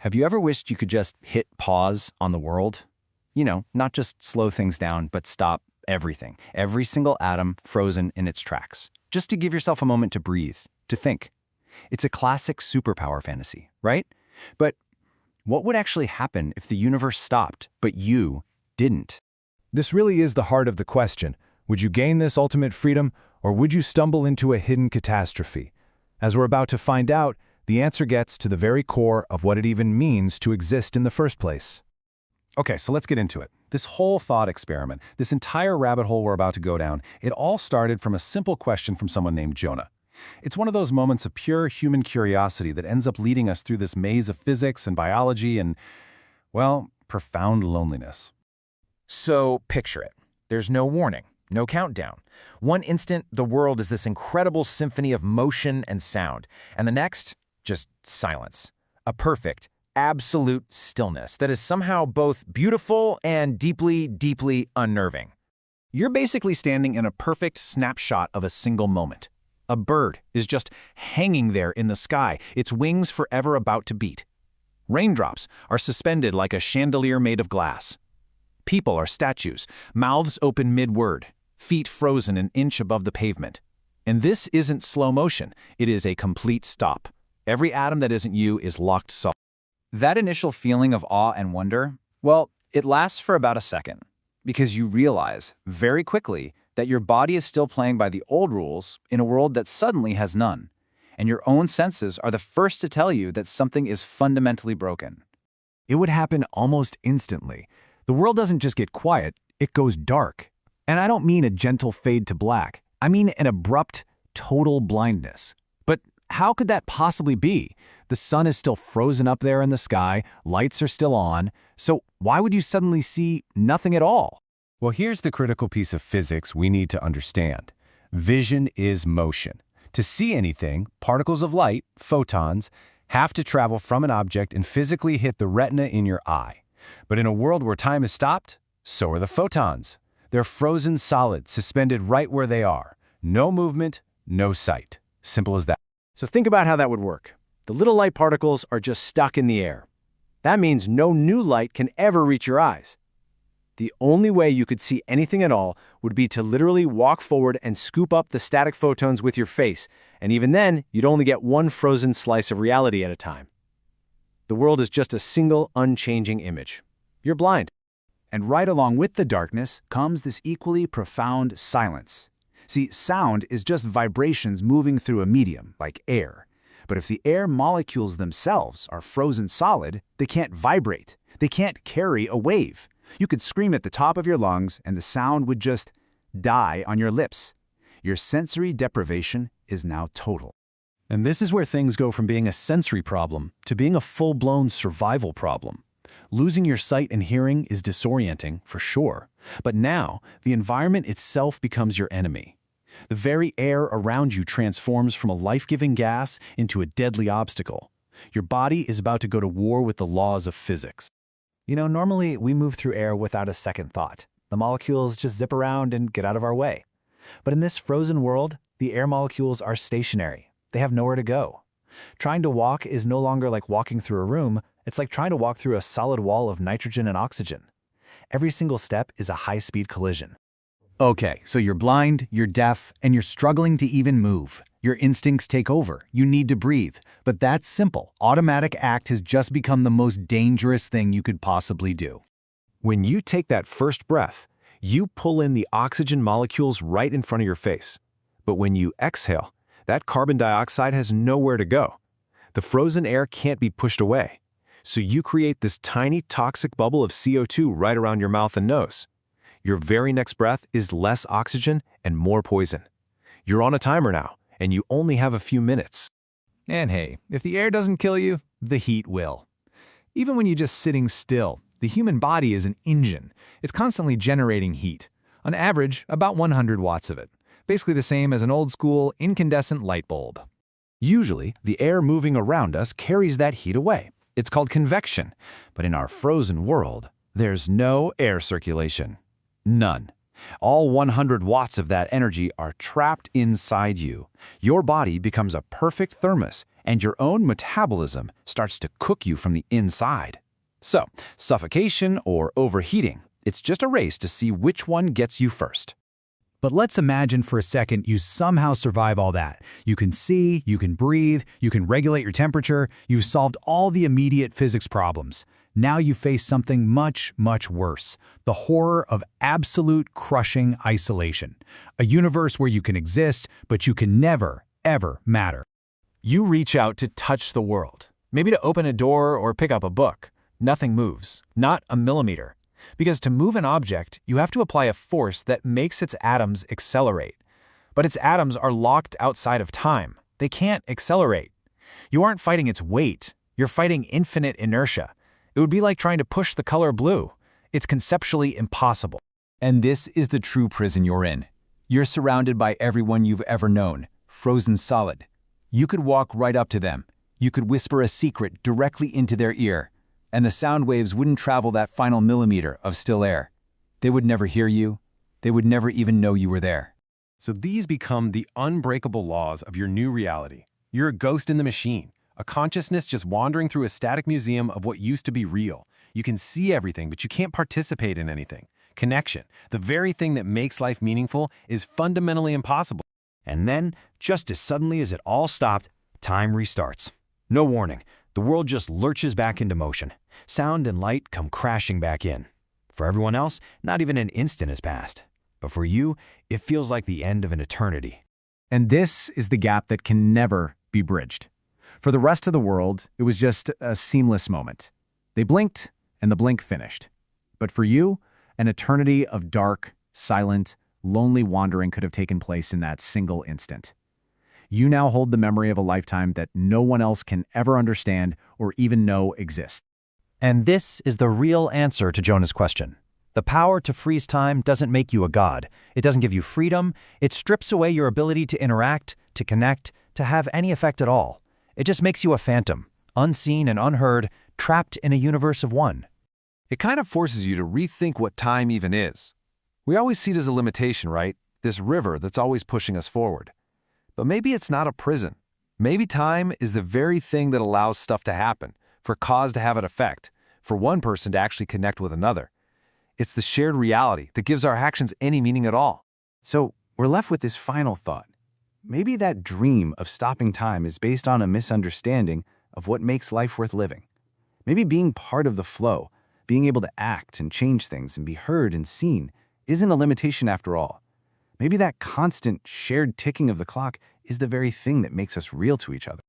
Have you ever wished you could just hit pause on the world? Not just slow things down, but stop everything. Every single atom frozen in its tracks. Just to give yourself a moment to breathe, to think. It's a classic superpower fantasy, right? But what would actually happen if the universe stopped, but you didn't? This really is the heart of the question. Would you gain this ultimate freedom, or would you stumble into a hidden catastrophe? As we're about to find out, the answer gets to the very core of what it even means to exist in the first place. Okay, so let's get into it. This whole thought experiment, this entire rabbit hole we're about to go down, it all started from a simple question from someone named Jonah. It's one of those moments of pure human curiosity that ends up leading us through this maze of physics and biology and, well, profound loneliness. So picture it. There's no warning, no countdown. One instant, the world is this incredible symphony of motion and sound, and the next, just silence. A perfect, absolute stillness that is somehow both beautiful and deeply, deeply unnerving. You're basically standing in a perfect snapshot of a single moment. A bird is just hanging there in the sky, its wings forever about to beat. Raindrops are suspended like a chandelier made of glass. People are statues, mouths open mid-word, feet frozen an inch above the pavement. And this isn't slow motion, it is a complete stop. Every atom that isn't you is locked solid. That initial feeling of awe and wonder, well, it lasts for about a second, because you realize, very quickly, that your body is still playing by the old rules in a world that suddenly has none, and your own senses are the first to tell you that something is fundamentally broken. It would happen almost instantly. The world doesn't just get quiet, it goes dark. And I don't mean a gentle fade to black. I mean an abrupt, total blindness. But how could that possibly be? The sun is still frozen up there in the sky, lights are still on, so why would you suddenly see nothing at all? Well, here's the critical piece of physics we need to understand. Vision is motion. To see anything, particles of light, photons, have to travel from an object and physically hit the retina in your eye. But in a world where time is stopped, so are the photons. They're frozen solid, suspended right where they are. No movement, no sight. Simple as that. So think about how that would work. The little light particles are just stuck in the air. That means no new light can ever reach your eyes. The only way you could see anything at all would be to literally walk forward and scoop up the static photons with your face, and even then, you'd only get one frozen slice of reality at a time. The world is just a single, unchanging image. You're blind. And right along with the darkness comes this equally profound silence. See, sound is just vibrations moving through a medium, like air. But if the air molecules themselves are frozen solid, they can't vibrate. They can't carry a wave. You could scream at the top of your lungs and the sound would just die on your lips. Your sensory deprivation is now total. And this is where things go from being a sensory problem to being a full-blown survival problem. Losing your sight and hearing is disorienting, for sure. But now, the environment itself becomes your enemy. The very air around you transforms from a life-giving gas into a deadly obstacle. Your body is about to go to war with the laws of physics. Normally we move through air without a second thought. The molecules just zip around and get out of our way. But in this frozen world, the air molecules are stationary. They have nowhere to go. Trying to walk is no longer like walking through a room. It's like trying to walk through a solid wall of nitrogen and oxygen. Every single step is a high-speed collision. Okay, so you're blind, you're deaf, and you're struggling to even move. Your instincts take over. You need to breathe. But that's simple. Automatic act has just become the most dangerous thing you could possibly do. When you take that first breath, you pull in the oxygen molecules right in front of your face. But when you exhale, that carbon dioxide has nowhere to go. The frozen air can't be pushed away. So you create this tiny toxic bubble of CO2 right around your mouth and nose. Your very next breath is less oxygen and more poison. You're on a timer now, and you only have a few minutes. And hey, if the air doesn't kill you, the heat will. Even when you're just sitting still, the human body is an engine. It's constantly generating heat. On average, about 100 watts of it. Basically the same as an old-school incandescent light bulb. Usually, the air moving around us carries that heat away. It's called convection. But in our frozen world, there's no air circulation. None. All 100 watts of that energy are trapped inside you. Your body becomes a perfect thermos, and your own metabolism starts to cook you from the inside. So, suffocation or overheating, it's just a race to see which one gets you first. But let's imagine for a second you somehow survive all that. You can see, you can breathe, you can regulate your temperature, you've solved all the immediate physics problems. Now you face something much, much worse. The horror of absolute crushing isolation. A universe where you can exist, but you can never, ever matter. You reach out to touch the world, maybe to open a door or pick up a book. Nothing moves, not a millimeter. Because to move an object, you have to apply a force that makes its atoms accelerate. But its atoms are locked outside of time. They can't accelerate. You aren't fighting its weight. You're fighting infinite inertia. It would be like trying to push the color blue. It's conceptually impossible. And this is the true prison you're in. You're surrounded by everyone you've ever known, frozen solid. You could walk right up to them. You could whisper a secret directly into their ear, and the sound waves wouldn't travel that final millimeter of still air. They would never hear you. They would never even know you were there. So these become the unbreakable laws of your new reality. You're a ghost in the machine, a consciousness just wandering through a static museum of what used to be real. You can see everything, but you can't participate in anything. Connection, the very thing that makes life meaningful, is fundamentally impossible. And then, just as suddenly as it all stopped, time restarts. No warning. The world just lurches back into motion. Sound and light come crashing back in. For everyone else, not even an instant has passed. But for you, it feels like the end of an eternity. And this is the gap that can never be bridged. For the rest of the world, it was just a seamless moment. They blinked, and the blink finished. But for you, an eternity of dark, silent, lonely wandering could have taken place in that single instant. You now hold the memory of a lifetime that no one else can ever understand or even know exists. And this is the real answer to Jonah's question. The power to freeze time doesn't make you a god. It doesn't give you freedom. It strips away your ability to interact, to connect, to have any effect at all. It just makes you a phantom, unseen and unheard, trapped in a universe of one. It kind of forces you to rethink what time even is. We always see it as a limitation, right? This river that's always pushing us forward. But maybe it's not a prison. Maybe time is the very thing that allows stuff to happen, for cause to have an effect, for one person to actually connect with another. It's the shared reality that gives our actions any meaning at all. So we're left with this final thought. Maybe that dream of stopping time is based on a misunderstanding of what makes life worth living. Maybe being part of the flow, being able to act and change things and be heard and seen, isn't a limitation after all. Maybe that constant shared ticking of the clock is the very thing that makes us real to each other.